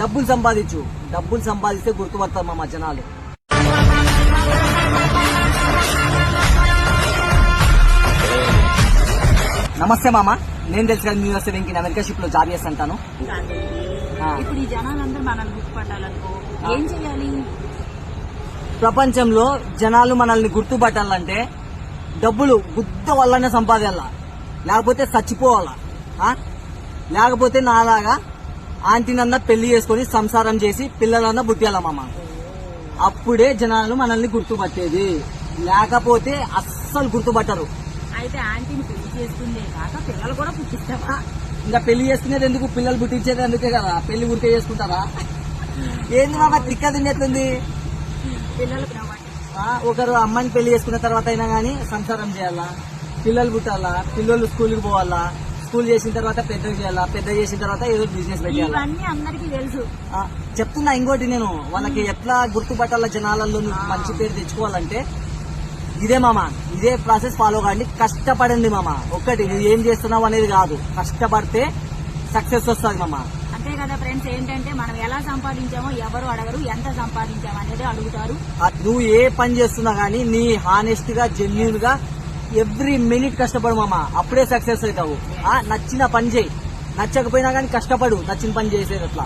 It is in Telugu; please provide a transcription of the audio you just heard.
డబ్బులు సంపాదిస్తే గుర్తుపడతారు మామ జనాలు. నమస్తే మామ, నేను తెలుసు కదా న్యూస్ వెంకి అమెరికా షిప్ లో జాబ్ చేస్తుంటాను. ఇప్పుడు ఈ జనాలందరూ మనల్ని గుర్తుపట్టాలనుకో ఏం చేయాలి? ప్రపంచంలో జనాలు మనల్ని గుర్తుపట్టాలంటే డబ్బులు గుద్ద వల్లనే సంపాదించాల, లేకపోతే చచ్చిపోవాలా, లేకపోతే నాలాగా ఆంటీనన్నా పెళ్లి చేసుకుని సంసారం చేసి పిల్లలన్నా బుట్టాల మామ. అప్పుడే జనాలు మనల్ని గుర్తుపట్టేది, లేకపోతే అస్సలు గుర్తుపట్టరు. అయితే ఆంటీని పెళ్లి చేసుకుందే కాక పిల్లలు కూడా పుట్టిస్తావా? ఇంకా పెళ్లి చేసుకునేది ఎందుకు, పిల్లలు పుట్టించేది అందుకే కదా. పెళ్లి పుట్టే చేసుకుంటారా? ఏంది మామ తిక్క తిన్నట్టుంది. పిల్లలు ఒకరు అమ్మాయిని పెళ్లి చేసుకున్న తర్వాత అయినా గానీ సంసారం చేయాలా, పిల్లలు పుట్టాలా, పిల్లలు స్కూల్కి పోవాలా, స్కూల్ చేసిన తర్వాత పెద్ద చేయాలా, పెద్ద చేసిన తర్వాత ఏదో బిజినెస్ పెట్టాలా. ఇవన్నీ అందరికీ తెలుసు. చెప్తున్నా ఇంకోటి, నేను వాళ్ళకి ఎట్లా గుర్తుపట్టాల జనాలలో మంచి పేరు తెచ్చుకోవాలంటే ఇదే మామ, ఇదే ప్రాసెస్ ఫాలో కాండి. కష్టపడండి మామ. ఒక్కటి నువ్వు ఏం చేస్తున్నావు అనేది కాదు, కష్టపడితే సక్సెస్ వస్తుంది మామ. అంతే కదా ఫ్రెండ్స్. ఏంటంటే మనం ఎలా సంపాదించామో ఎవరు అడగరు, ఎంత సంపాదించాము అనేది అడుగుతారు. నువ్వు ఏ పని చేస్తున్నా గానీ నీ హానెస్ట్ గా జెన్యూన్ గా ఎవ్రీ మినిట్ కష్టపడు మామ, అప్పుడే సక్సెస్ అవుతావు. నచ్చిన పని చేయి, నచ్చకపోయినా గానీ కష్టపడు నచ్చిన పని చేసేది అట్లా.